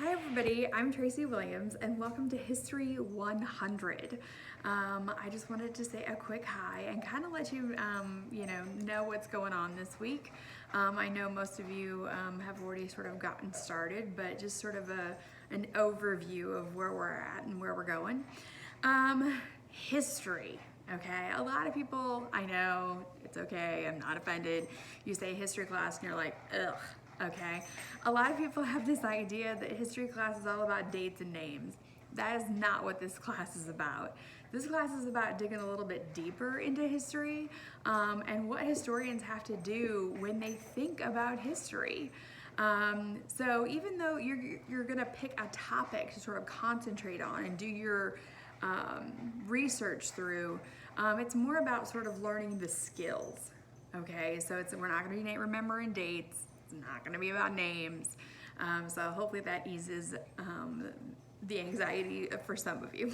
Hi everybody, I'm Tracy Williams and welcome to History 100. I just wanted to say a quick hi and kind of let you, know what's going on this week. I know most of you have already sort of gotten started, but just sort of an overview of where we're at and where we're going. History. Okay, a lot of people, I know, it's okay, I'm not offended. You say history class and you're like, ugh, okay. A lot of people have this idea that history class is all about dates and names. That is not what this class is about. This class is about digging a little bit deeper into history and what historians have to do when they think about history. So even though you're gonna pick a topic to sort of concentrate on and do your research through, it's more about sort of learning the skills. Okay, so we're not going to be remembering dates. It's not going to be about names. So hopefully that eases the anxiety for some of you.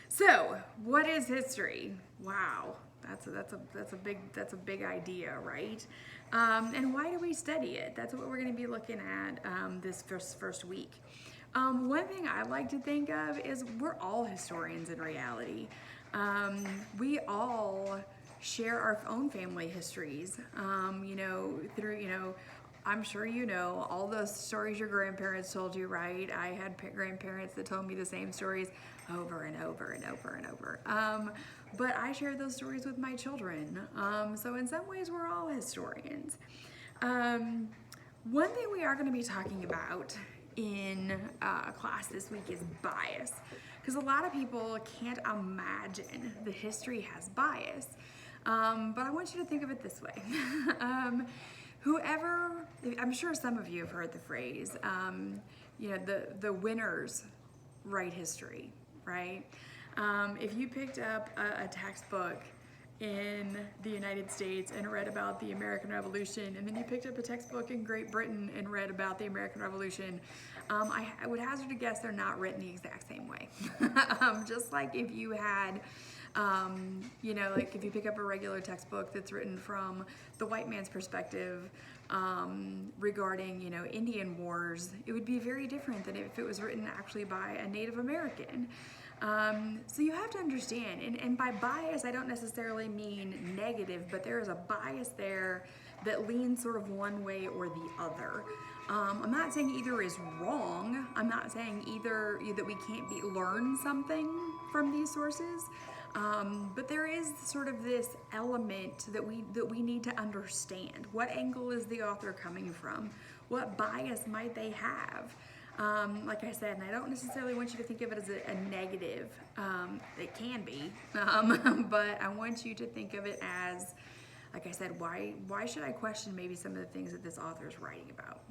So what is history? Wow, that's a big idea, right? And why do we study it? That's what we're going to be looking at this first week. One thing I like to think of is we're all historians in reality. We all share our own family histories, I'm sure you know all those stories your grandparents told you, right? I had grandparents that told me the same stories over and over and over and over. But I share those stories with my children. So in some ways, we're all historians. One thing we are going to be talking about in class this week is bias, because a lot of people can't imagine that history has bias. But I want you to think of it this way. I'm sure some of you have heard the phrase, the winners write history, right? If you picked up a textbook in the United States and read about the American Revolution, and then you picked up a textbook in Great Britain and read about the American Revolution, I would hazard to guess they're not written the exact same way. Just like if you had, like if you pick up a regular textbook that's written from the white man's perspective regarding, Indian wars, it would be very different than if it was written actually by a Native American. So you have to understand, and by bias, I don't necessarily mean negative, but there is a bias there that leans sort of one way or the other. I'm not saying either is wrong. I'm not saying either that we can't learn something from these sources. But there is sort of this element that we need to understand. What angle is the author coming from? What bias might they have? Like I said, and I don't necessarily want you to think of it as a negative. It can be, but I want you to think of it as, like I said, why should I question maybe some of the things that this author is writing about?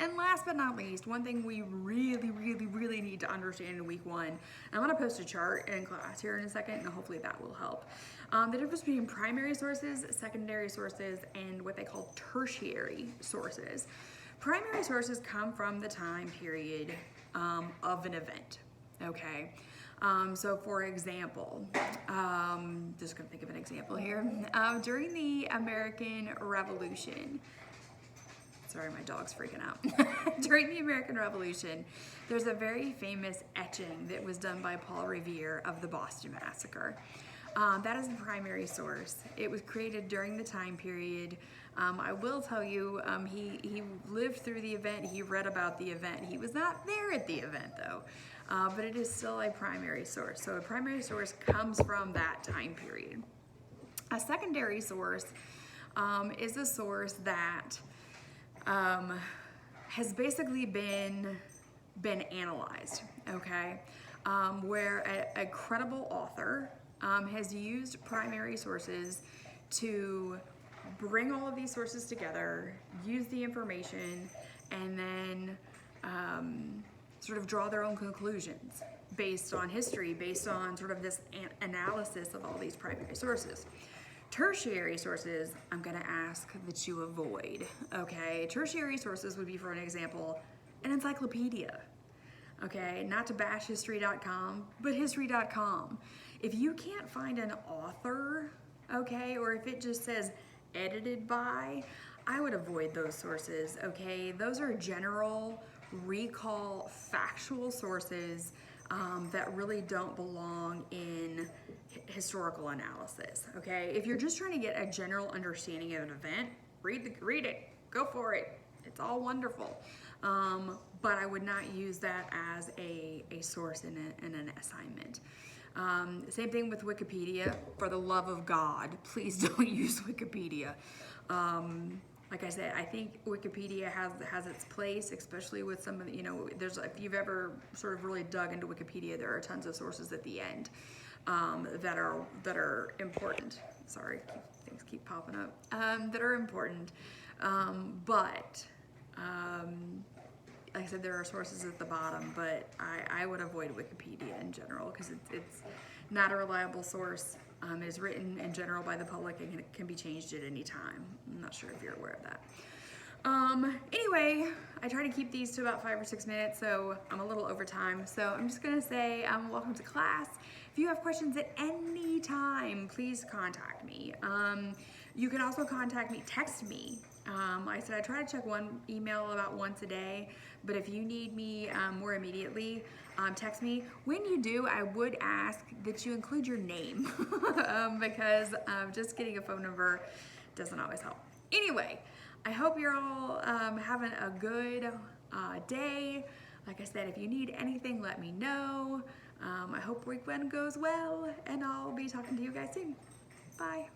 And last but not least, one thing we really need to understand in week one, I'm going to post a chart in class here in a second, and hopefully that will help. The difference between primary sources, secondary sources, and what they call tertiary sources. Primary sources come from the time period of an event, okay? So for example, just gonna think of an example here. During the American Revolution, sorry, my dog's freaking out. During the American Revolution, there's a very famous etching that was done by Paul Revere of the Boston Massacre. That is the primary source. It was created during the time period. I will tell you, he lived through the event. He read about the event. He was not there at the event though, but it is still a primary source. So a primary source comes from that time period. A secondary source is a source that has basically been analyzed, okay? Where a credible author has used primary sources to bring all of these sources together, use the information, and then sort of draw their own conclusions based on history, based on sort of this analysis of all these primary sources. Tertiary sources, I'm gonna ask that you avoid, okay? Tertiary sources would be, for an example, an encyclopedia, okay? Not to bash history.com, but history.com. If you can't find an author, okay, or if it just says edited by, I would avoid those sources, okay? Those are general, recall, factual sources that really don't belong in historical analysis, okay? If you're just trying to get a general understanding of an event, read it, go for it. It's all wonderful. But I would not use that as a source in an assignment. Same thing with Wikipedia. For the love of God, please don't use Wikipedia. Like I said, I think Wikipedia has its place, especially with some of the, if you've ever sort of really dug into Wikipedia, there are tons of sources at the end that are important. Sorry, things keep popping up. That are important, but like I said, there are sources at the bottom, but I would avoid Wikipedia in general because it's not a reliable source. It is written in general by the public and it can be changed at any time. I'm not sure if you're aware of that. Anyway, I try to keep these to about 5 or 6 minutes, so I'm a little over time. So I'm just gonna say welcome to class. If you have questions at any time, please contact me. You can also contact me, text me. I said I try to check one email about once a day, but if you need me more immediately, text me. When you do, I would ask that you include your name because just getting a phone number doesn't always help. Anyway, I hope you're all having a good day. Like I said, if you need anything, let me know. I hope week one goes well, and I'll be talking to you guys soon. Bye.